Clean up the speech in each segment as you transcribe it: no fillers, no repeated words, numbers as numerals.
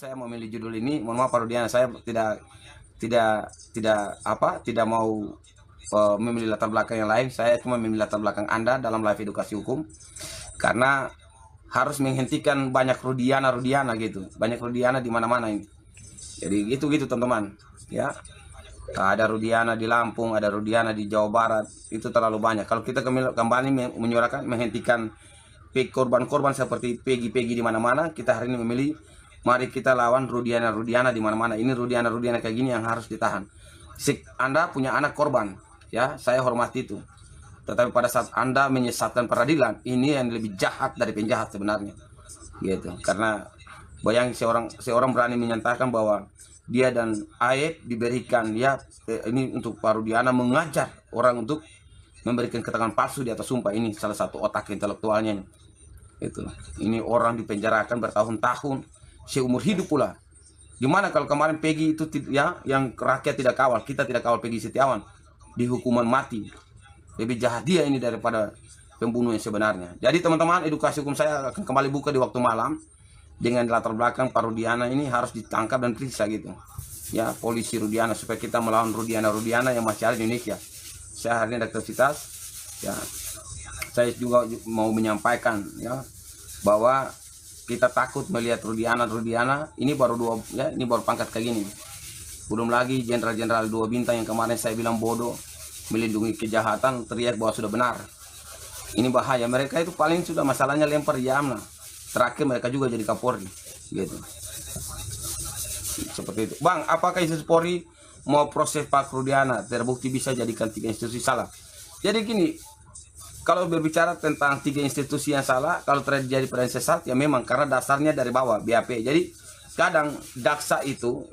saya memilih judul ini, mohon maaf Pak Rudiana, saya tidak mau memilih latar belakang yang lain. Saya cuma memilih latar belakang Anda dalam live edukasi hukum, karena harus menghentikan banyak Rudiana gitu, banyak Rudiana di mana-mana ini. Jadi gitu teman-teman ya. Ada Rudiana di Lampung, ada Rudiana di Jawa Barat, itu terlalu banyak. Kalau kita kembali menyuarakan menghentikan korban-korban seperti Peggy di mana-mana, kita hari ini memilih mari kita lawan Rudiana di mana-mana. Ini Rudiana kayak gini yang harus ditahan. Anda punya anak korban, ya, saya hormati itu. Tetapi pada saat Anda menyesatkan peradilan, ini yang lebih jahat dari penjahat sebenarnya. Gitu. Karena bayangin seorang berani menyatakan bahwa dia dan Aep diberikan ini untuk Pak Rudiana mengajar orang untuk memberikan keterangan palsu di atas sumpah. Ini salah satu otak intelektualnya. Itu. Ini orang dipenjarakan bertahun-tahun, seumur hidup pula. Gimana kalau kemarin Peggy itu ya, yang rakyat tidak kawal, kita tidak kawal Peggy Setiawan, dihukuman mati. Lebih jahat dia ini daripada pembunuh yang sebenarnya. Jadi teman-teman, edukasi hukum saya akan kembali buka di waktu malam dengan latar belakang Pak Rudiana ini harus ditangkap dan periksa gitu. Ya, polisi Rudiana, supaya kita melawan Rudiana yang masih ada di Indonesia. Saya hari ini aktivitas, ya, saya juga mau menyampaikan ya bahwa kita takut melihat Rudiana ini baru ini baru pangkat kayak gini. Belum lagi jenderal-jenderal 2 bintang yang kemarin saya bilang bodoh, melindungi kejahatan, teriak bahwa sudah benar. Ini bahaya. Mereka itu paling sudah masalahnya lempar jam lah. Terakhir mereka juga jadi Kapolri gitu. Seperti itu. Bang, apakah institusi Polri mau proses Pak Rudiana terbukti bisa jadikan 3 institusi salah? Jadi gini, kalau berbicara tentang 3 institusi yang salah, kalau terjadi peradilan sesat, ya memang karena dasarnya dari bawah, BAP. Jadi kadang jaksa itu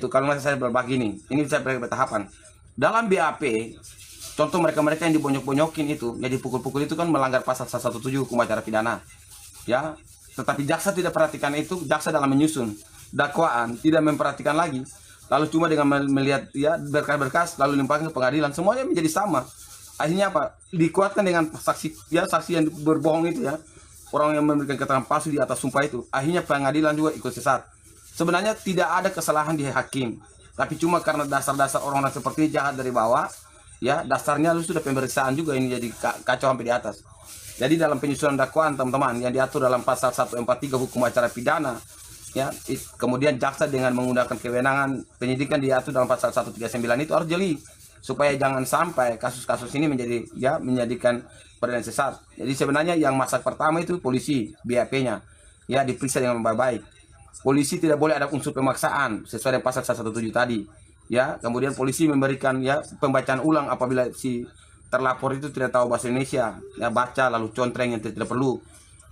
kalau saya berbagi ini saya bertahapan. Dalam BAP, contoh mereka yang dibonyok-bonyokin itu, ya dipukul-pukul itu kan melanggar pasal 117 hukum acara pidana. Ya, tetapi jaksa tidak perhatikan itu. Jaksa dalam menyusun dakwaan tidak memperhatikan lagi, lalu cuma dengan melihat ya berkas-berkas lalu limpahkan ke pengadilan, semuanya menjadi sama. Akhirnya apa? Dikuatkan dengan saksi yang berbohong itu ya, orang yang memberikan keterangan palsu di atas sumpah itu. Akhirnya pengadilan juga ikut sesat. Sebenarnya tidak ada kesalahan di hakim, tapi cuma karena dasar-dasar orang seperti jahat dari bawah, ya dasarnya lu sudah pemeriksaan juga, ini jadi kacau sampai di atas. Jadi dalam penyusunan dakwaan teman-teman yang diatur dalam pasal 143 hukum acara pidana, ya, kemudian jaksa dengan menggunakan kewenangan penyidikan diatur dalam pasal 139 itu harus jeli, supaya jangan sampai kasus-kasus ini menjadikan peradilan sesat. Jadi sebenarnya yang masak pertama itu polisi, BAP-nya ya diperiksa dengan baik. Polisi tidak boleh ada unsur pemaksaan sesuai dengan pasal 117 tadi. Ya, kemudian polisi memberikan ya pembacaan ulang apabila si terlapor itu tidak tahu bahasa Indonesia, ya baca lalu contreng yang tidak perlu.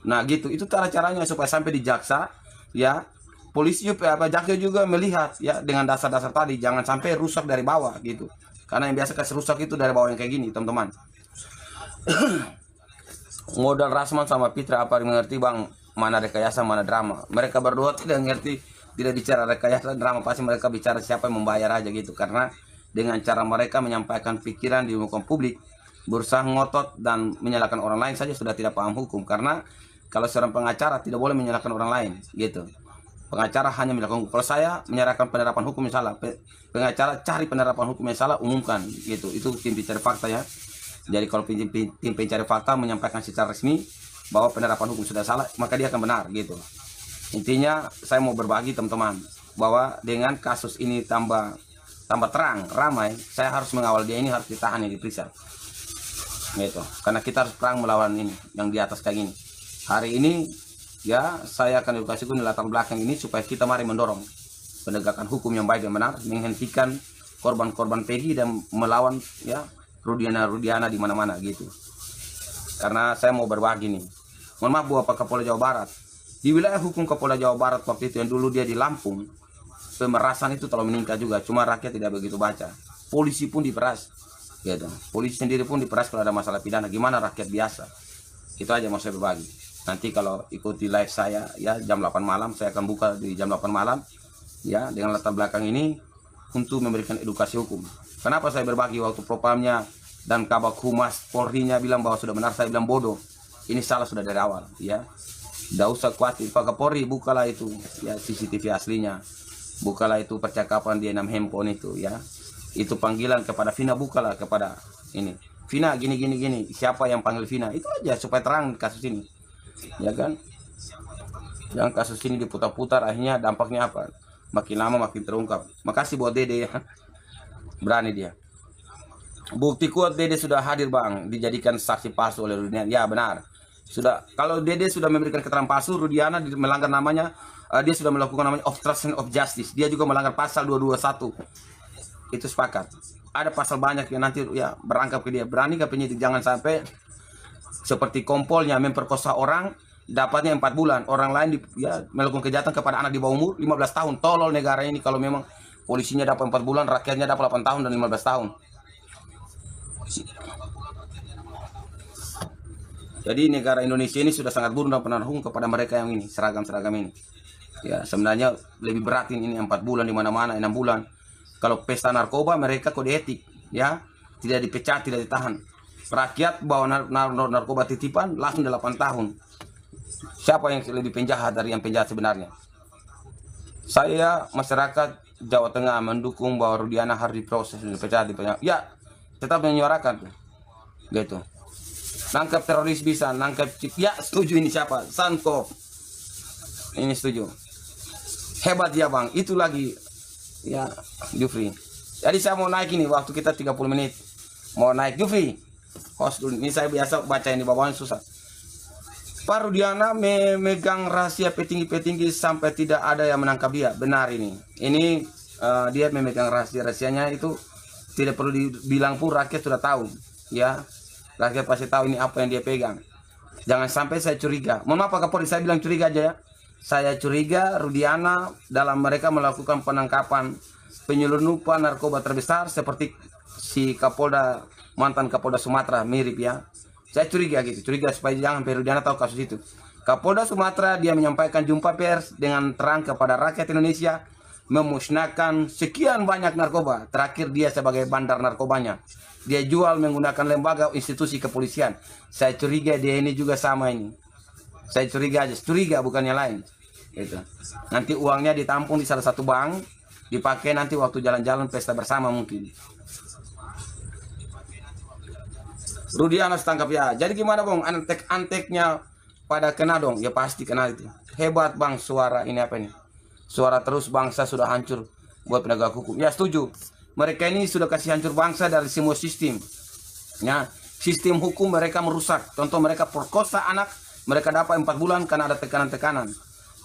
Nah gitu, itu cara-caranya supaya sampai di jaksa, ya polisi jaksa juga melihat ya dengan dasar-dasar tadi, jangan sampai rusak dari bawah gitu. Karena yang biasa kasih rusak itu dari bawah yang kayak gini teman-teman. Modal Rasman sama Pitra apa mengerti bang, mana rekayasa mana drama. Mereka berdua tidak ngerti, tidak bicara rekayasa drama, pasti mereka bicara siapa yang membayar aja gitu. Karena dengan cara mereka menyampaikan pikiran di muka publik, berusaha ngotot dan menyalahkan orang lain saja sudah tidak paham hukum. Karena kalau seorang pengacara tidak boleh menyalahkan orang lain gitu. Pengacara hanya menyalahkan hukum. Kalau saya menyerahkan penerapan hukum yang salah, pengacara cari penerapan hukum yang salah, umumkan gitu. Itu tim pencari fakta ya. Jadi kalau tim pencari fakta menyampaikan secara resmi bahwa penerapan hukum sudah salah, maka dia akan benar gitu. Intinya saya mau berbagi teman-teman bahwa dengan kasus ini tambah terang, ramai, saya harus mengawal dia, ini harus ditahan, diperiksa gitu. Karena kita harus perang melawan ini yang di atas kayak gini. Hari ini ya saya akan edukasi di latar belakang ini supaya kita mari mendorong penegakan hukum yang baik dan benar, menghentikan korban-korban Peggy dan melawan ya Rudiana di mana-mana gitu. Karena saya mau berbagi nih. Mohon maaf buat Pak Kapolda Jawa Barat. Di wilayah hukum Kapolda Jawa Barat waktu itu yang dulu dia di Lampung, pemerasan itu terlalu meningkat juga, cuma rakyat tidak begitu baca. Polisi pun diperas gitu. Polisi sendiri pun diperas kalau ada masalah pidana. Gimana rakyat biasa? Itu aja mau saya berbagi. Nanti kalau ikuti live saya ya jam 8 malam, saya akan buka di jam 8 malam ya dengan latar belakang ini untuk memberikan edukasi hukum. Kenapa saya berbagi waktu propamnya dan Kabak Humas Polri-nya bilang bahwa sudah benar, saya bilang bodoh. Ini salah sudah dari awal ya. Tidak usah khawatir, Pak Kapolri, bukalah itu ya CCTV aslinya, bukalah itu percakapan di 6 handphone itu ya. Itu panggilan kepada Vina, bukalah kepada ini. Vina gini gini gini, siapa yang panggil Vina? Itu aja supaya terang kasus ini. Ya kan? Yang kasus ini diputar-putar, akhirnya dampaknya apa? Makin lama makin terungkap. Makasih buat Dede ya. Berani dia. Bukti kuat Dede sudah hadir Bang, dijadikan saksi palsu oleh Rudiana. Ya benar. Sudah, kalau Dede sudah memberikan keterangan palsu, Rudiana melanggar namanya, dia sudah melakukan namanya obstruction of justice. Dia juga melanggar pasal 221. Itu sepakat. Ada pasal banyak yang nanti ya berangkap ke dia. Berani ke penyidik, jangan sampai seperti kompolnya memperkosa orang, dapatnya 4 bulan. Orang lain ya melakukan kejahatan kepada anak di bawah umur 15 tahun. Tolol negara ini kalau memang polisinya dapat 4 bulan, rakyatnya dapat 8 tahun dan 15 tahun. Jadi negara Indonesia ini sudah sangat buruk dan penaruh kepada mereka yang ini, seragam-seragam ini. Ya, sebenarnya lebih berat ini 4 bulan di mana-mana, 6 bulan. Kalau pesta narkoba mereka kode etik, ya. Tidak dipecat, tidak ditahan. Rakyat bawa narkoba titipan langsung 8 tahun. Siapa yang lebih penjahat dari yang penjahat sebenarnya? Saya masyarakat Jawa Tengah mendukung bahwa Rudiana harus diproses, dipecat. Ya, tetap menyuarakan gitu. Nangkap teroris bisa, nangkap ya setuju. Ini siapa? Sankov. Ini setuju. Hebat ya Bang. Itu lagi ya Jufri. Jadi saya mau naik ini, waktu kita 30 menit. Mau naik Jufri. Host dulu. Ini saya biasa baca ini bawaan susah. Pak Rudiana memegang rahasia petinggi-petinggi sampai tidak ada yang menangkap dia. Benar ini. Ini dia memegang rahasia-rahasianya itu tidak perlu dibilang pun rakyat sudah tahu, ya. Rakyat pasti tahu ini apa yang dia pegang. Jangan sampai saya curiga. Mohon maaf Pak Kapolri, saya bilang curiga aja ya. Saya curiga Rudiana dalam mereka melakukan penangkapan penyelundupan narkoba terbesar seperti si Kapolda, mantan Kapolda Sumatera, mirip ya. Saya curiga gitu, curiga supaya jangan Rudiana tahu kasus itu. Kapolda Sumatera dia menyampaikan jumpa pers dengan terang kepada rakyat Indonesia, memusnahkan sekian banyak narkoba. Terakhir dia sebagai bandar narkobanya. Dia jual menggunakan lembaga institusi kepolisian. Saya curiga dia ini juga sama ini. Saya curiga aja, curiga bukannya lain. Gitu. Nanti uangnya ditampung di salah satu bank, dipakai nanti waktu jalan-jalan pesta bersama mungkin. Rudiana setangkap ya. Jadi gimana Bang? Antek-anteknya pada kena dong? Ya pasti kena itu. Hebat Bang suara ini apa ini? Suara terus bangsa sudah hancur buat penegak hukum. Ya setuju. Mereka ini sudah kasih hancur bangsa dari semua sistem. Ya, sistem hukum mereka merusak. Contoh mereka perkosa anak, mereka dapat 4 bulan karena ada tekanan-tekanan.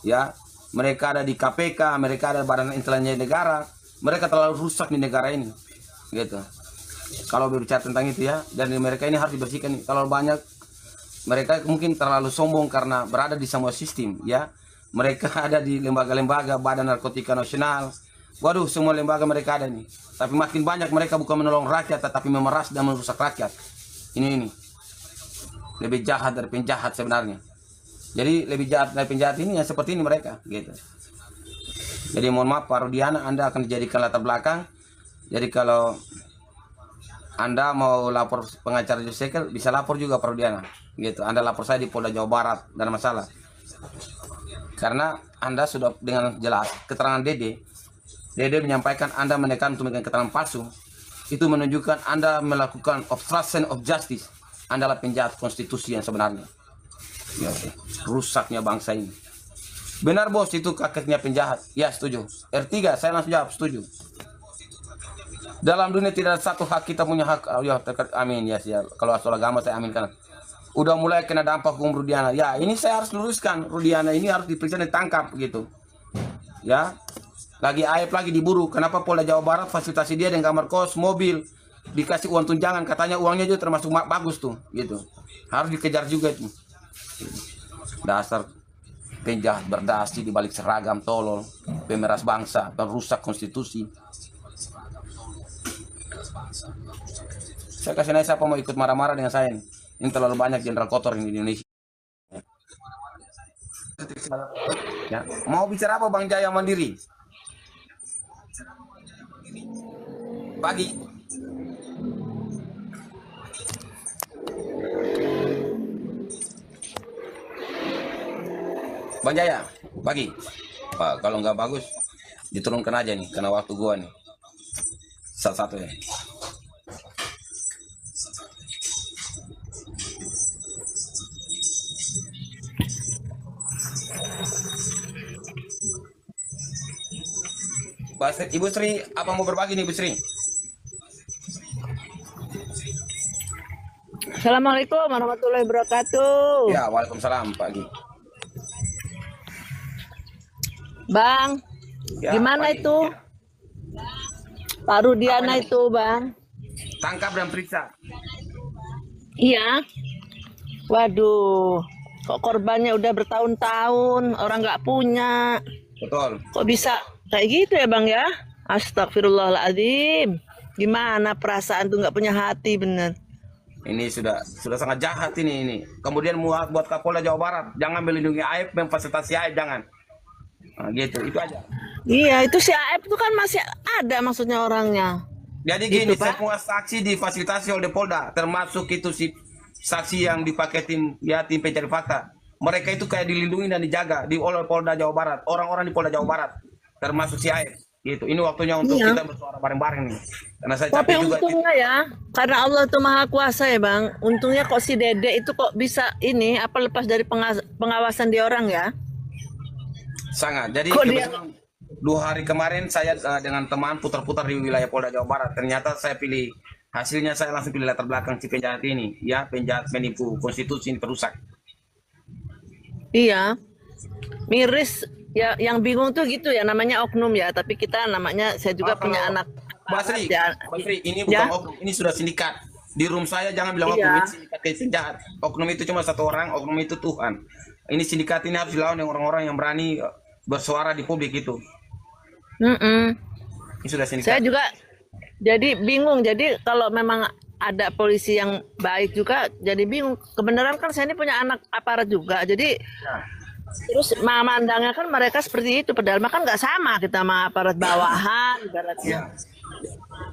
Ya, mereka ada di KPK, mereka ada Badan Intelijen Negara. Mereka terlalu rusak di negara ini. Gitu. Kalau berbicara tentang itu ya, dan mereka ini harus dibersihkan. Kalau banyak mereka mungkin terlalu sombong karena berada di semua sistem, ya. Mereka ada di lembaga-lembaga Badan Narkotika Nasional. Waduh, semua lembaga mereka ada nih. Tapi makin banyak mereka bukan menolong rakyat, tetapi memeras dan merusak rakyat. Ini. Lebih jahat dari penjahat sebenarnya. Jadi lebih jahat dari penjahat ini ya seperti ini mereka. Gitu. Jadi mohon maaf Pak Rudiana, Anda akan dijadikan latar belakang. Jadi kalau Anda mau lapor pengacara Jusekel, bisa lapor juga Pak Rudiana. Gitu. Anda lapor saya di Polda Jawa Barat, tidak ada masalah. Karena Anda sudah dengan jelas keterangan Dede menyampaikan Anda menekan untuk memberikan keterangan palsu. Itu menunjukkan Anda melakukan obstruction of justice. Anda adalah penjahat konstitusi yang sebenarnya. Ya, rusaknya bangsa ini. Benar bos, itu kakeknya penjahat. Ya setuju. R3 saya langsung jawab setuju. Dalam dunia tidak ada satu hak, kita punya hak. Oh, ya, amin ya. Kalau asal agama saya aminkan. Udah mulai kena dampak hukum Rudiana. Ya ini saya harus luruskan. Rudiana ini harus diperiksa dan ditangkap gitu. Ya. Lagi aib lagi diburu. Kenapa Polda Jawa Barat fasilitasi dia dengan kamar kos, mobil, dikasih uang tunjangan, katanya uangnya juga termasuk bagus tuh, gitu. Harus dikejar juga itu. Dasar penjahat berdasi di balik seragam, tolol, pemeras bangsa, perusak konstitusi. Saya kasih naik siapa mau ikut marah-marah dengan saya ini. Ini terlalu banyak jenderal kotor di Indonesia. Ya. Mau bicara apa Bang Jaya Mandiri? Pagi. Bang Jaya, bagi. Pak, kalau nggak bagus, diturunkan aja nih, karena waktu gua nih. Salah satu ya. Ibu Sri, apa mau berbagi nih Ibu Sri? Assalamualaikum warahmatullahi wabarakatuh. Ya, waalaikumsalam Pak Gi. Bang, Ya, gimana Pak Gi. itu? Pak Rudiana Apa ini? itu, Bang. Tangkap dan periksa. Iya. Waduh, kok korbannya udah bertahun-tahun, orang nggak punya. Betul. Kok bisa kayak gitu ya, Bang ya? Astagfirullahaladzim. Gimana perasaan tuh nggak punya hati, bener. Ini sudah sangat jahat ini. Kemudian buat Kapolda Jawa Barat, jangan melindungi Aib, memfasilitasi Aib, jangan. Nah, gitu, itu aja. Iya, itu si Aep itu kan masih ada maksudnya orangnya. Jadi Gitu, gini, Pak. semua saksi difasilitasi oleh Polda, termasuk itu si saksi yang dipakai tim pencari fakta. Mereka itu kayak dilindungi dan dijaga oleh Polda Jawa Barat, orang-orang di Polda Jawa Barat, termasuk si Aib. Gitu. Ini waktunya untuk Iya. kita bersuara bareng-bareng nih. Karena saya Tapi capek juga. untungnya ya, karena Allah itu maha kuasa ya Bang. Untungnya kok si Dede itu kok bisa ini apa lepas dari pengawasan dia orang ya? Sangat. Jadi Kok dia? kebetulan 2 hari kemarin saya dengan teman putar-putar di wilayah Polda Jawa Barat. Ternyata saya pilih hasilnya, saya langsung pilih latar belakang si penjahat ini, ya, penjahat menipu konstitusi ini, perusak. Iya, miris ya. Yang bingung tuh gitu ya, namanya oknum ya. Tapi kita namanya, saya juga punya Kalau anak Basri, ya. Basri, ini Ya, bukan oknum, ini sudah sindikat. Di room saya jangan bilang oknum, iya. ini sindikat kayak penjahat. Oknum itu cuma satu orang, oknum itu Tuhan. Ini sindikat ini harus dilawan dengan orang-orang yang berani bersuara di publik itu. Mm-mm. Ini sudah Saya sindikat. juga jadi bingung. Jadi kalau memang ada polisi yang baik juga, jadi bingung. Kebenaran kan saya ini punya anak aparat juga. Jadi Ya. terus memandangnya kan mereka seperti itu, padahal mah kan nggak sama kita sama aparat bawahan ibaratnya. Ya.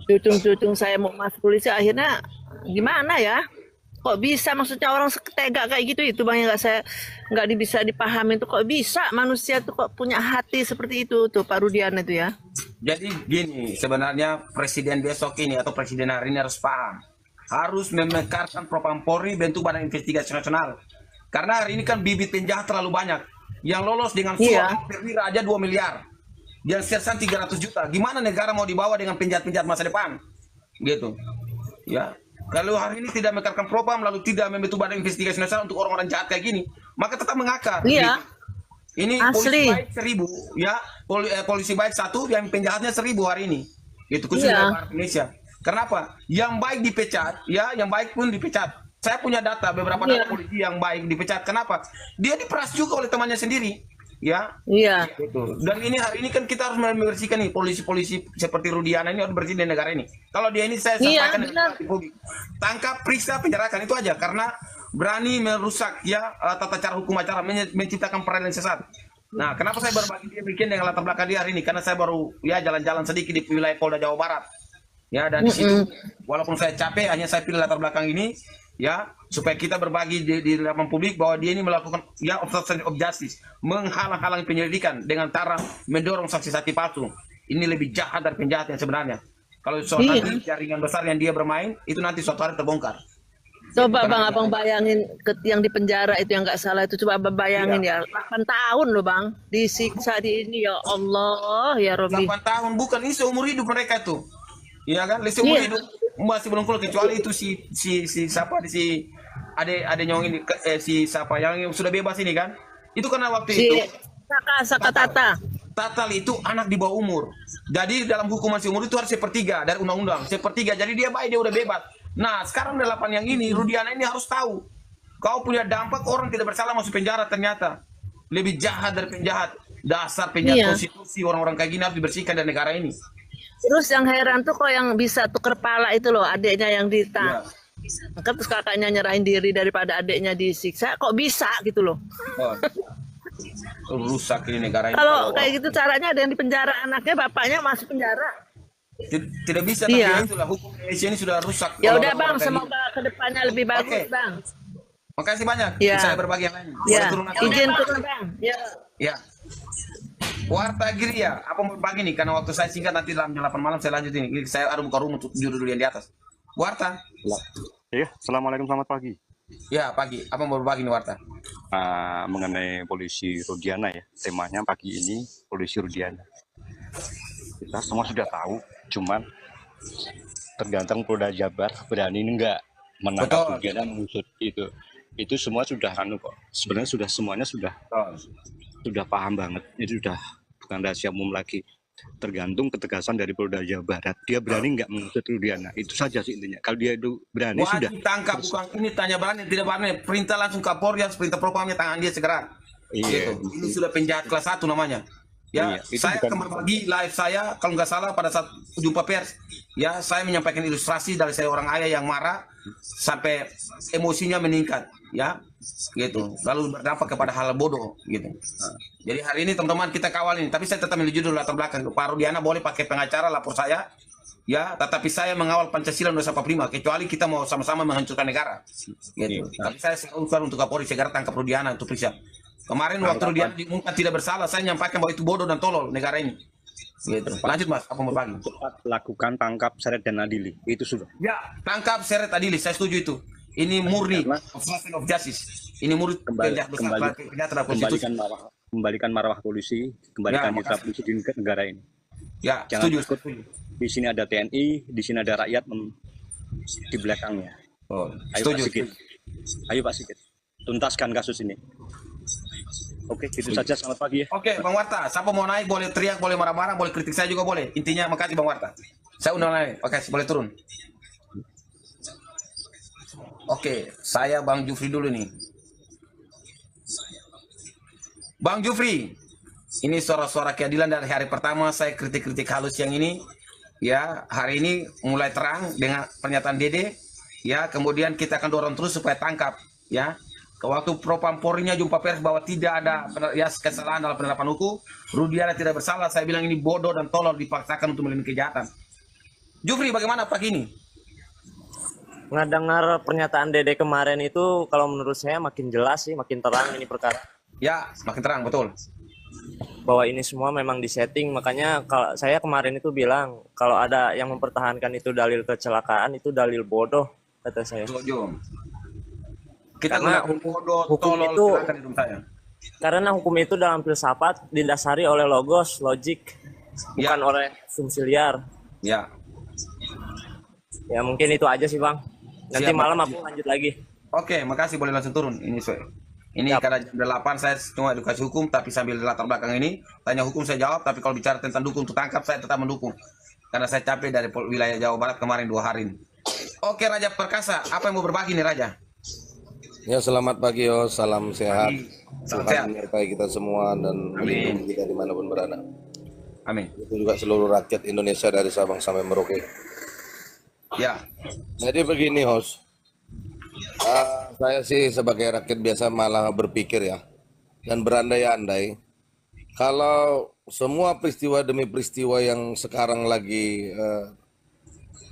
Cucung-cucung saya mau masuk polisi, akhirnya gimana ya? Kok bisa maksudnya orang tega kayak gitu itu Bang, yang nggak bisa dipahami tuh, kok bisa manusia tuh kok punya hati seperti itu tuh Pak Rudiana itu ya. Jadi gini, sebenarnya presiden besok ini atau presiden hari ini harus paham, harus memekarkan Propam Polri bentuk badan investigasi nasional. Karena hari ini kan bibit penjahat terlalu banyak. Yang lolos dengan Iya. suap perwira aja 2 miliar. Yang sersan 300 juta. Gimana negara mau dibawa dengan penjahat-penjahat masa depan? Gitu. Ya. Kalau hari ini tidak memekarkan Propam, lalu tidak membentuk badan investigasi nasional untuk orang-orang jahat kayak gini, maka tetap mengakar. Iya, Ini polisi asli. baik 1000, ya. Polisi baik 1, yang penjahatnya 1000 hari ini. Itu khusus Iya. dari Indonesia. Kenapa? Yang baik dipecat, ya, yang baik pun dipecat. Saya punya data, beberapa Iya. data polisi yang baik dipecat. Kenapa? Dia diperas juga oleh temannya sendiri, ya. Iya. Betul. Dan ini hari ini kan kita harus membersihkan nih polisi-polisi seperti Rudiana ini harus bersih di negara ini. Kalau dia ini saya Iya, sampaikan benar. di publik. Tangkap, periksa, penjarakan itu aja karena berani merusak ya tata cara hukum acara, menciptakan peradilan sesat. Nah, kenapa saya berbagi dia bikin dengan latar belakang dia hari ini? Karena saya baru ya jalan-jalan sedikit di wilayah Polda Jawa Barat. Ya, dan di situ walaupun saya capek, hanya saya pilih latar belakang ini ya supaya kita berbagi di hadapan publik bahwa dia ini melakukan ya obstruction of justice, menghalang-halangi penyelidikan dengan cara mendorong saksi-saksi palsu. Ini lebih jahat dari penjahat yang sebenarnya. Kalau suatu Iya. nanti jaringan besar yang dia bermain itu nanti suatu hari terbongkar. Coba Bang, abang bayangin yang di penjara itu yang nggak salah itu, coba abang bayangin ya, 8 tahun loh Bang, disiksa di ini, ya Allah ya Robi. 8 tahun bukan, ini seumur hidup mereka tuh. Iya kan? Seumur Iya. hidup masih belum keluar kecuali itu si siapa si ade nyong ini si siapa yang sudah bebas ini kan? Itu karena waktu Si itu Saka Tata. Tatal itu anak di bawah umur. Jadi dalam hukuman seumur itu harus sepertiga dari undang-undang. Sepertiga. Jadi dia baik, dia udah bebas. Nah, sekarang 8 yang ini, Rudiana ini harus tahu. Kau punya dampak orang tidak bersalah masuk penjara ternyata. Lebih jahat dari penjahat. Dasar penjahat Iya. konstitusi, orang-orang kayak gini harus dibersihkan dari negara ini. Terus yang heran tuh kok yang bisa tuker kepala itu loh, adiknya yang ditangkap. Ya. Terus kakaknya nyerahin diri daripada adiknya disiksa, kok bisa gitu loh. Oh, rusak ini negara ini. Kalau kayak gitu caranya ada yang di penjara, anaknya bapaknya masuk penjara. Tidak bisa, Iya. tapi ya itulah hukum Indonesia ini sudah rusak. Ya Kalau udah ada Bang, orang kayak semoga kedepannya lebih bagus Oke. Bang. Makasih banyak. Ya, Saya berbagi yang lain. Boleh ya, turun atau izin turun bang. Ya, ya. Warta Gria, apa mau berbagi nih? Karena waktu saya singkat, nanti dalam jam 8 malam saya lanjut ini. Saya ada buka room untuk judul yang di atas. Warta. Iya, assalamualaikum, selamat pagi. Ya, pagi. Apa mau berbagi nih Warta? Mengenai polisi Rudiana ya, temanya pagi ini polisi Rudiana. Kita semua sudah tahu, cuman tergantung Polda Jabar berani enggak menangkap Betul. Rudiana, mengusut itu. Itu semua sudah kok. Sebenarnya semuanya sudah paham banget. Itu sudah bukan rahasia umum lagi. Tergantung ketegasan dari Polda Jawa Barat. Dia berani nggak mengusut Rudiana. Itu saja sih intinya. Kalau dia itu berani sudah. Wajib tangkap, bukan ini tanya berani, tidak berani. Perintah langsung Kapolri, perintah propamnya tangan dia segera. Iya. Gitu. Ini sudah penjahat kelas 1 namanya. Ya, Iya, itu saya bukan- akan berbagi live saya, kalau nggak salah pada saat jumpa pers, ya saya menyampaikan ilustrasi dari saya orang ayah yang marah sampai emosinya meningkat, ya, gitu. Lalu berdampak kepada hal bodoh, gitu. Jadi hari ini teman-teman kita kawal ini, tapi saya tetap milih judul latar belakang. Pak Rudiana boleh pakai pengacara lapor saya, ya, tetapi saya mengawal Pancasila 245, kecuali kita mau sama-sama menghancurkan negara, gitu. Tapi saya selalu untuk Kapolri segera tangkap Rudiana untuk periksa. Kemarin waktu Rudiana diumumkan tidak bersalah, saya nyampaikan bahwa itu bodoh dan tolol negara ini. Gitu. Lanjut Mas, apa mau berbagi? Cepat lakukan, tangkap, seret dan adili. Itu sudah. Ya, tangkap, seret, adili. Saya setuju itu. Ini murni obstruction of justice. Ini murni penjahat besar, penjahat terhadap konstitusi. Kembalikan marwah polisi, kembalikan Ya, mitra makasih. polisi di negara ini. Ya, Jangan setuju. takut. Di sini ada TNI, di sini ada rakyat di belakangnya. Oh, Ayo setuju. Pak Sigit. Ayo Pak Sigit. Tuntaskan kasus ini. Oke, itu saja. Selamat pagi ya. Oke, Bang Warta, siapa mau naik boleh teriak, boleh marah-marah, boleh kritik saya juga boleh. Intinya makasih Bang Warta. Saya undang naik. Oke, boleh turun. Oke, saya Bang Jufri dulu nih. Bang Jufri, ini suara-suara keadilan dari hari pertama saya kritik-kritik halus yang ini. Ya, hari ini mulai terang dengan pernyataan Dede. Ya, kemudian kita akan dorong terus supaya tangkap. Ya, ke waktu Propamporinya jumpa pers bahwa tidak ada ya, kesalahan dalam penerapan hukum, Rudiana tidak bersalah. Saya bilang ini bodoh dan tolol, dipaksakan untuk melindungi kejahatan. Jufri, bagaimana pagi ini? Ngedengar pernyataan Dede kemarin itu, kalau menurut saya makin jelas sih, makin terang ini perkara. Ya, makin terang, betul. Bahwa ini semua memang disetting. Makanya kalau saya kemarin itu bilang, kalau ada yang mempertahankan itu dalil kecelakaan, itu dalil bodoh, kata saya. Setuju. Kita Karena gunakan bodoh, hukum tolol, itu- silakan hidup saya. Karena hukum itu dalam filsafat didasari oleh logos, logik, bukan Ya. oleh asumsi liar. Ya, Ya mungkin itu aja sih Bang. Nanti Siap, malam Bang. aku lanjut lagi. oke, makasih, boleh langsung turun. Ini Siap. karena jam 8 saya cuma edukasi hukum, tapi sambil latar belakang ini, tanya hukum saya jawab, tapi kalau bicara tentang dukung untuk tangkap, saya tetap mendukung. Karena saya capek dari wilayah Jawa Barat kemarin 2 hari ini. Oke, Raja Perkasa, apa yang mau berbagi nih Raja? Ya, selamat pagi, yo. Salam sehat. Salam Tuhan sehat. menyertai kita semua dan melindungi kita dimanapun berada. Amin. Itu juga seluruh rakyat Indonesia dari Sabang sampai Merauke. Ya, Jadi begini, host. Saya sih sebagai rakyat biasa malah berpikir ya, dan berandai-andai, kalau semua peristiwa demi peristiwa yang sekarang lagi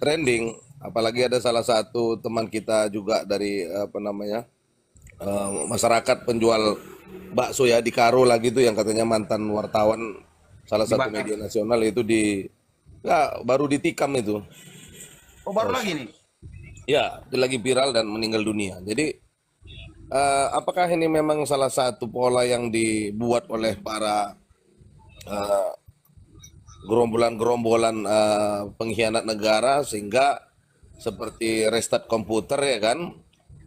trending, apalagi ada salah satu teman kita juga dari masyarakat penjual bakso ya di Karo lagi tuh yang katanya mantan wartawan salah satu Dibakar. media nasional itu baru ditikam itu. oh baru lagi nih. Ya, itu lagi viral dan meninggal dunia. Jadi, apakah ini memang salah satu pola yang dibuat oleh para gerombolan-gerombolan pengkhianat negara sehingga seperti restart komputer ya kan?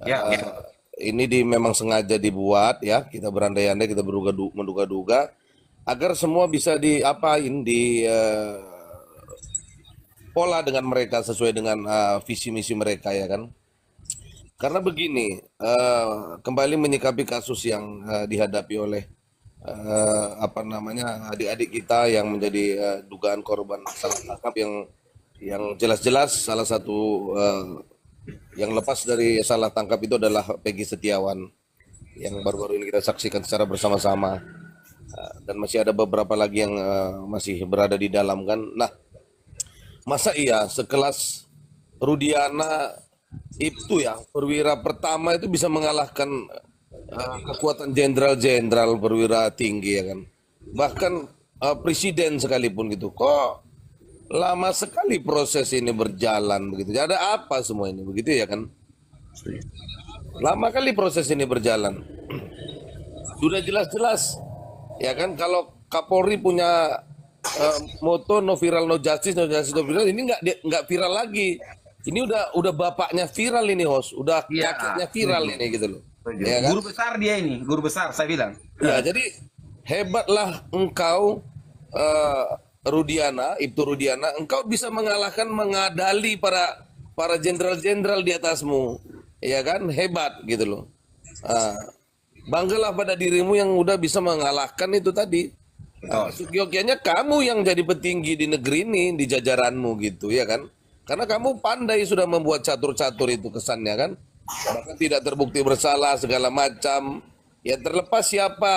Ya, Eh, ya. Ini memang sengaja dibuat ya. Kita berandai-andai, kita menduga-duga agar semua bisa pola dengan mereka sesuai dengan visi misi mereka ya kan. Karena begini, kembali menyikapi kasus yang dihadapi oleh adik-adik kita yang menjadi dugaan korban salah tangkap yang jelas-jelas salah satu yang lepas dari salah tangkap itu adalah Peggy Setiawan yang baru-baru ini kita saksikan secara bersama-sama. Dan masih ada beberapa lagi yang masih berada di dalam kan. Nah, masa iya sekelas Rudiana itu ya perwira pertama itu bisa mengalahkan kekuatan jenderal-jenderal perwira tinggi ya kan. Bahkan presiden sekalipun gitu. Kok lama sekali proses ini berjalan begitu. Ada apa semua ini begitu ya kan? Lama kali proses ini berjalan. Sudah jelas-jelas ya kan kalau Kapolri punya moto no viral no justice no justice no viral, ini nggak viral lagi. Ini udah bapaknya viral ini host, udah Iya. kakeknya viral ini gitu loh. Ya kan? Guru besar dia ini, guru besar saya bilang. Ya, jadi hebatlah engkau Rudiana, Ibtu Rudiana, engkau bisa mengalahkan mengadali para jenderal-jenderal di atasmu. Ya kan? Hebat gitu loh. Banggalah pada dirimu yang udah bisa mengalahkan itu tadi. Seyogyanya kamu yang jadi petinggi di negeri ini, di jajaranmu gitu ya kan. Karena kamu pandai sudah membuat catur-catur itu kesannya kan. Bahkan tidak terbukti bersalah segala macam. Ya terlepas siapa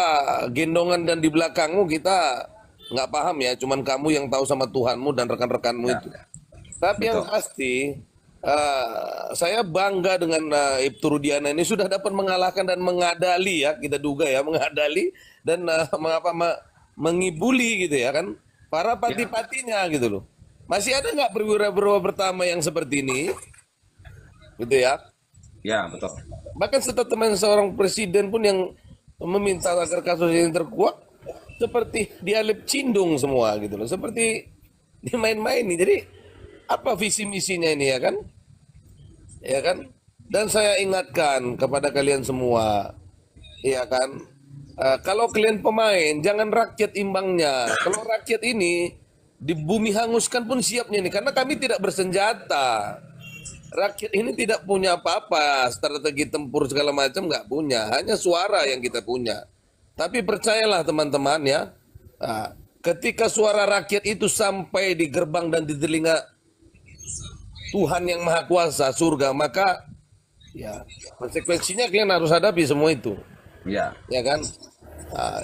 gendongan dan di belakangmu kita nggak paham ya. Cuman kamu yang tahu sama Tuhanmu dan rekan-rekanmu itu. Tapi yang pasti saya bangga dengan Ibtu Rudiana ini sudah dapat mengalahkan dan mengadali ya. Kita duga ya mengadali dan mengibuli gitu ya kan. Para pati-patinya gitu loh. Masih ada nggak perwira-perwira pertama yang seperti ini? Gitu ya. Ya, betul. Bahkan statement seorang presiden pun yang meminta agar kasus ini terkuak seperti dialep cindung semua gitu loh. Seperti dimain-maini. Jadi apa visi misinya ini ya kan? Ya kan? Dan saya ingatkan kepada kalian semua, ya kan? Kalau kalian pemain, jangan rakyat imbangnya. Kalau rakyat ini di bumi hanguskan pun siapnya nih, karena kami tidak bersenjata. Rakyat ini tidak punya apa-apa, strategi tempur segala macam nggak punya, hanya suara yang kita punya. Tapi percayalah teman-teman ya, ketika suara rakyat itu sampai di gerbang dan di telinga Tuhan yang Maha Kuasa surga, maka ya konsekuensinya kalian harus hadapi semua itu. Ya. Ya kan?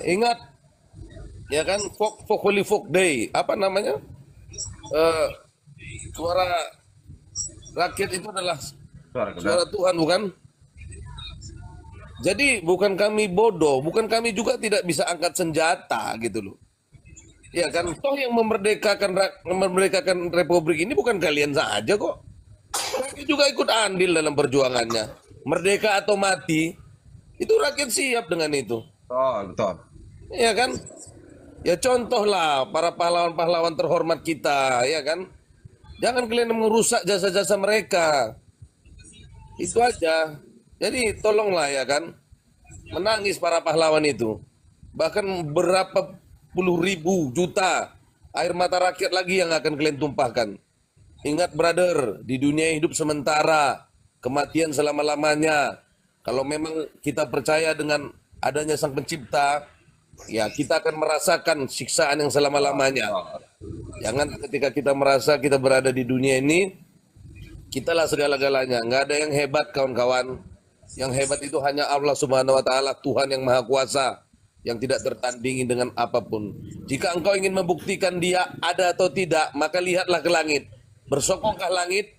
Ingat ya kan, Holy Folk Day, apa namanya? Suara rakyat itu adalah suara Tuhan, bukan? Jadi bukan kami bodoh, bukan kami juga tidak bisa angkat senjata gitu loh. Ya kan, toh yang memerdekakan republik ini bukan kalian saja kok. Rakyat juga ikut andil dalam perjuangannya. Merdeka atau mati, itu rakyat siap dengan itu. Betul. Ya kan? Ya contohlah para pahlawan-pahlawan terhormat kita, ya kan? Jangan kalian merusak jasa-jasa mereka. Itu aja. Jadi tolonglah ya kan, menangis para pahlawan itu. Bahkan berapa puluh ribu juta air mata rakyat lagi yang akan kalian tumpahkan. Ingat brother, di dunia hidup sementara, kematian selama-lamanya. Kalau memang kita percaya dengan adanya Sang Pencipta, ya kita akan merasakan siksaan yang selama-lamanya. Jangan ketika kita merasa kita berada di dunia ini, kitalah segala-galanya. Nggak ada yang hebat kawan-kawan. Yang hebat itu hanya Allah Subhanahu wa Ta'ala, Tuhan yang Maha Kuasa, yang tidak tertandingi dengan apapun. Jika engkau ingin membuktikan Dia ada atau tidak, maka lihatlah ke langit. Bersokongkah langit?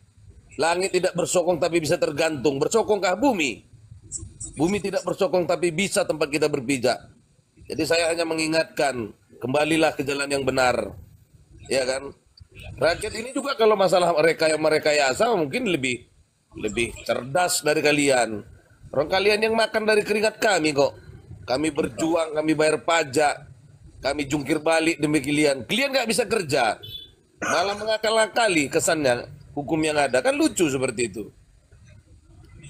Langit tidak bersokong tapi bisa tergantung. Bersokongkah bumi? Bumi tidak bersokong tapi bisa tempat kita berpijak. Jadi saya hanya mengingatkan, kembalilah ke jalan yang benar. Ya kan? Rakyat ini juga kalau masalah merekayasa mungkin lebih cerdas dari kalian. Orang kalian yang makan dari keringat kami kok. Kami berjuang, kami bayar pajak, kami jungkir balik demi kalian. Kalian nggak bisa kerja, malah mengakal-akali kesannya hukum yang ada. Kan lucu seperti itu.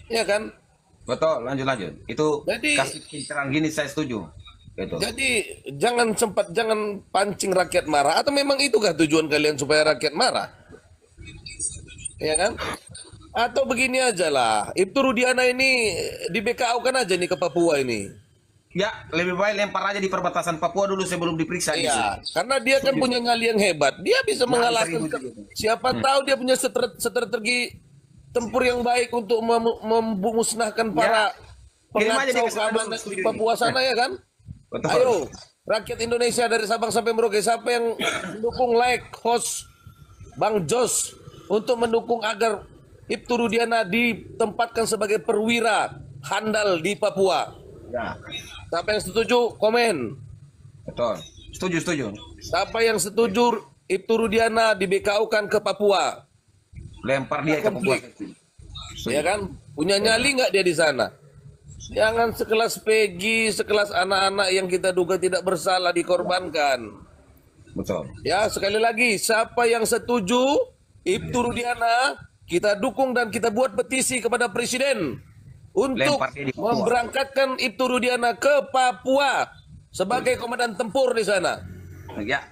Ya kan? Betul, lanjut. Itu Jadi- kasih pencerahan gini saya setuju. Gitu. Jadi jangan pancing rakyat marah. Atau memang itukah tujuan kalian supaya rakyat marah? Ya kan? Atau begini aja lah, Ibtu Rudiana ini di BKU kan aja nih ke Papua ini. Ya, lebih baik lempar aja di perbatasan Papua dulu sebelum diperiksa gitu. Iya, karena dia kan punya nyali yang hebat. Dia bisa mengalahkan. Siapa tahu dia punya strategi tempur yang baik untuk memusnahkan para Kirim aja dia ke sana keamanan dulu. di Papua sana ya kan? Betul. Ayo, rakyat Indonesia dari Sabang sampai Merauke, siapa yang mendukung like host Bang Jos untuk mendukung agar Ibtu Rudiana ditempatkan sebagai perwira handal di Papua. Ya, Siapa yang setuju? Komen. betul. Setuju, setuju. Siapa yang setuju Ibtu Rudiana di BKU-kan ke Papua? Lempar dia ke Papua. Ya kan? Punya nyali nggak dia di sana? Jangan sekelas Peggy, sekelas anak-anak yang kita duga tidak bersalah dikorbankan. Betul. Ya, sekali lagi, siapa yang setuju Ibtu Rudiana, kita dukung dan kita buat petisi kepada Presiden untuk Lempar dia di Papua. memberangkatkan Ibtu Rudiana ke Papua sebagai komandan tempur di sana. Ya,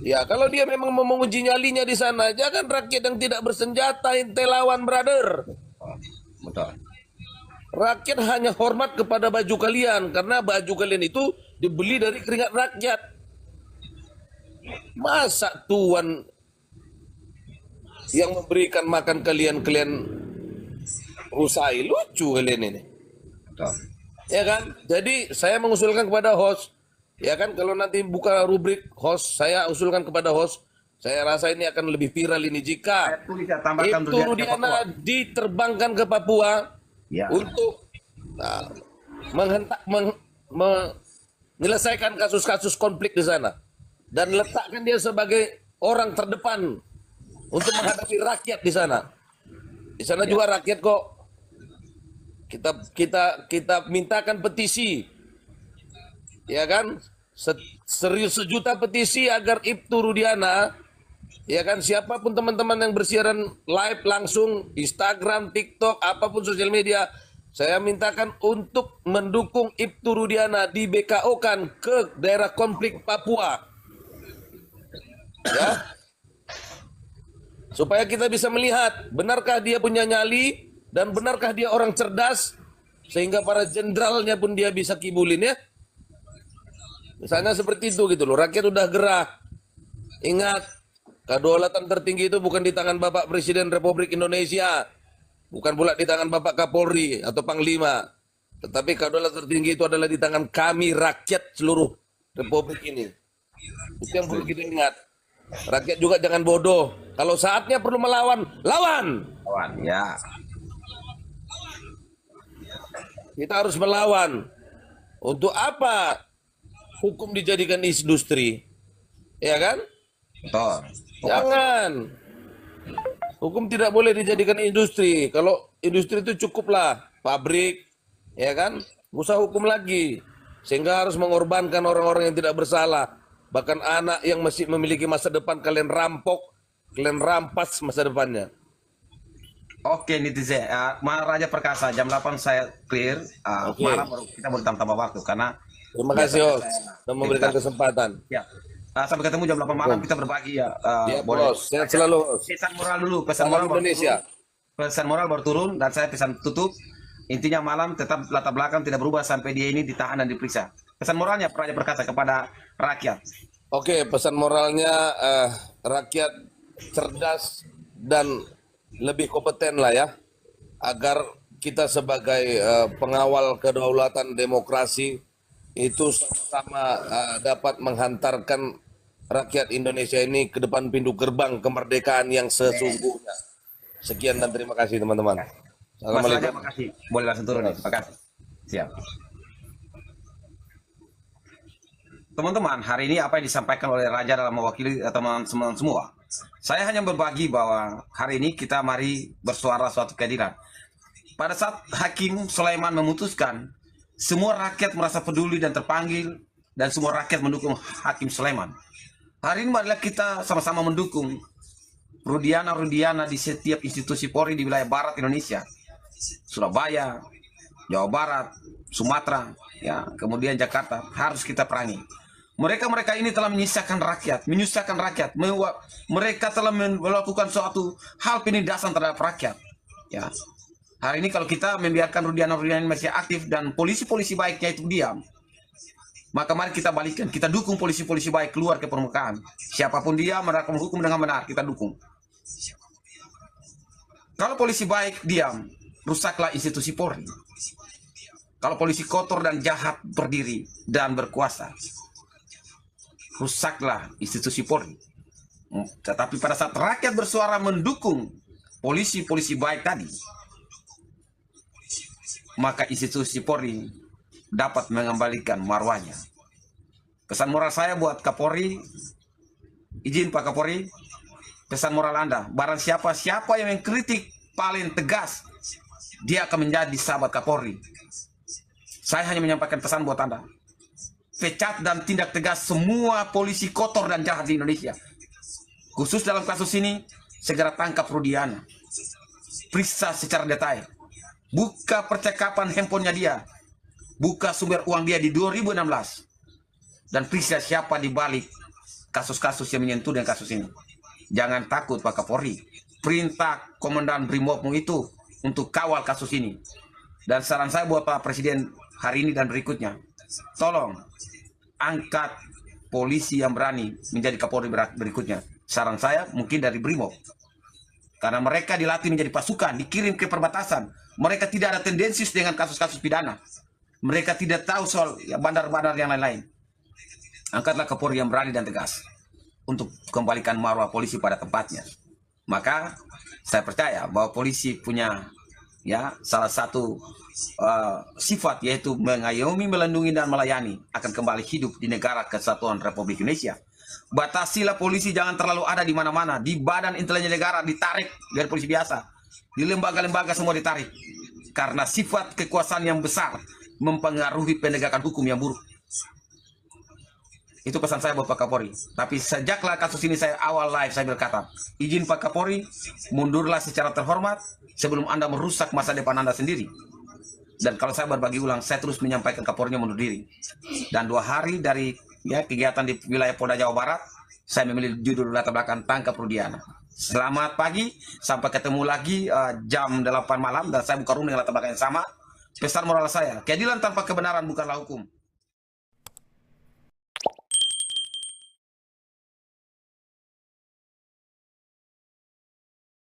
Ya, kalau dia memang mau menguji nyalinya di sana, jangan rakyat yang tidak bersenjata ente lawan, brother. betul. Rakyat hanya hormat kepada baju kalian karena baju kalian itu dibeli dari keringat rakyat. Masa tuan yang memberikan makan kalian rusai? Lucu kalian ini. Betul. Ya kan? Jadi saya mengusulkan kepada host, ya kan, kalau nanti buka rubrik host, saya usulkan kepada host, saya rasa ini akan lebih viral ini jika Saya tulis, saya tambahkan Ibtu Rudiana ke Rudiana Papua. diterbangkan ke Papua Ya. untuk menyelesaikan kasus-kasus konflik di sana dan letakkan dia sebagai orang terdepan untuk menghadapi rakyat di sana. Di sana juga rakyat kok. Kita mintakan petisi, ya kan? Sejuta petisi agar Ibtu Rudiana, ya kan, siapapun teman-teman yang bersiaran live langsung Instagram, TikTok, apapun sosial media, saya mintakan untuk mendukung Ibtu Rudiana di BKO kan ke daerah konflik Papua. Ya. Supaya kita bisa melihat benarkah dia punya nyali dan benarkah dia orang cerdas sehingga para jenderalnya pun dia bisa kibulin, ya. Misalnya seperti itu gitu loh. Rakyat udah gerah. Ingat, kedaulatan tertinggi itu bukan di tangan Bapak Presiden Republik Indonesia, bukan pula di tangan Bapak Kapolri atau Panglima, tetapi kedaulatan tertinggi itu adalah di tangan kami rakyat seluruh Republik ini. Itu yang perlu kita ingat. Rakyat juga jangan bodoh. Kalau saatnya perlu melawan, lawan. Kawan, ya. Kita harus melawan. Untuk apa hukum dijadikan industri? Ya kan? Betul. Jangan. Hukum tidak boleh dijadikan industri. Kalau industri itu cukuplah pabrik, ya kan? Nggak usah hukum lagi. Sehingga harus mengorbankan orang-orang yang tidak bersalah. Bahkan anak yang masih memiliki masa depan kalian rampok, kalian rampas masa depannya. Oke, netizen. Maharaja Perkasa, jam 8 saya clear. Oke. Malam baru kita mau tambah waktu karena Terima kasih, Host, sudah memberikan kesempatan. ya. Sampai ketemu jam 8 malam kita berbagi ya. Ya, Boleh. Bos. Sehat selalu, Host. Pesan moral dulu, pesan Salam moral baru Indonesia. turun. Pesan moral baru turun dan saya pesan tutup. Intinya malam tetap latar belakang tidak berubah sampai dia ini ditahan dan diperiksa. Pesan moralnya Raja Perkasa kepada rakyat. Oke, pesan moralnya rakyat cerdas dan lebih kompeten lah ya, agar kita sebagai pengawal kedaulatan demokrasi itu sama-sama dapat menghantarkan rakyat Indonesia ini ke depan pintu gerbang kemerdekaan yang sesungguhnya. Sekian dan terima kasih teman-teman. Mas Raja, Assalamualaikum. makasih. Boleh langsung turun nih. Makasih. Siap. Teman-teman, hari ini apa yang disampaikan oleh Raja dalam mewakili teman-teman semua. Saya hanya berbagi bahwa hari ini kita mari bersuara suatu keadilan. Pada saat Hakim Sulaiman memutuskan, semua rakyat merasa peduli dan terpanggil, dan semua rakyat mendukung Hakim Sulaiman. Hari ini marilah kita sama-sama mendukung Rudiana di setiap institusi Polri di wilayah barat Indonesia. Surabaya, Jawa Barat, Sumatera, ya, kemudian Jakarta, harus kita perangi. Mereka ini telah menyusahkan rakyat. Mereka telah melakukan suatu hal penindasan terhadap rakyat. Ya. Hari ini kalau kita membiarkan Rudiana ini masih aktif dan polisi-polisi baiknya itu diam, maka mari kita balikkan. Kita dukung polisi-polisi baik keluar ke permukaan. Siapapun dia menerapkan hukum dengan benar, kita dukung. Kalau polisi baik diam, rusaklah institusi Polri. Kalau polisi kotor dan jahat berdiri dan berkuasa, rusaklah institusi Polri. Tetapi pada saat rakyat bersuara mendukung polisi-polisi baik tadi, maka institusi Polri dapat mengembalikan marwahnya. Pesan moral saya buat Kapolri, izin Pak Kapolri, pesan moral Anda, barang siapa yang mengkritik paling tegas, dia akan menjadi sahabat Kapolri. Saya hanya menyampaikan pesan buat Anda. Pecat dan tindak tegas semua polisi kotor dan jahat di Indonesia. Khusus dalam kasus ini, segera tangkap Rudiana. Periksa secara detail. Buka percakapan handphonenya dia. Buka sumber uang dia di 2016. Dan periksa siapa di balik kasus-kasus yang menyentuh dengan kasus ini. Jangan takut Pak Kapolri. Perintah Komandan Brimopmu itu untuk kawal kasus ini. Dan saran saya buat Pak Presiden hari ini dan berikutnya, tolong angkat polisi yang berani menjadi Kapolri berikutnya. Saran saya mungkin dari Brimob. Karena mereka dilatih menjadi pasukan, dikirim ke perbatasan. Mereka tidak ada tendensius dengan kasus-kasus pidana. Mereka tidak tahu soal bandar-bandar yang lain-lain. Angkatlah Kapolri yang berani dan tegas untuk kembalikan marwah polisi pada tempatnya. Maka saya percaya bahwa polisi punya salah satu sifat, yaitu mengayomi, melindungi dan melayani, akan kembali hidup di negara kesatuan Republik Indonesia. Batasilah polisi jangan terlalu ada di mana-mana. Di badan intelijen negara ditarik dari polisi biasa. Di lembaga-lembaga semua ditarik. Karena sifat kekuasaan yang besar mempengaruhi penegakan hukum yang buruk. Itu pesan saya buat Pak Kapolri. Tapi sejaklah kasus ini saya awal live saya berkata, izin Pak Kapolri, mundurlah secara terhormat sebelum Anda merusak masa depan Anda sendiri. Dan kalau saya berbagi ulang, saya terus menyampaikan Kapolrinya mundur diri. Dan 2 hari dari kegiatan di wilayah Polda Jawa Barat, saya memilih judul latar belakang tangkap Rudiana. Selamat pagi, sampai ketemu lagi jam 8 malam, dan saya buka room dengan latar belakang yang sama. Pesan moral saya, keadilan tanpa kebenaran bukanlah hukum.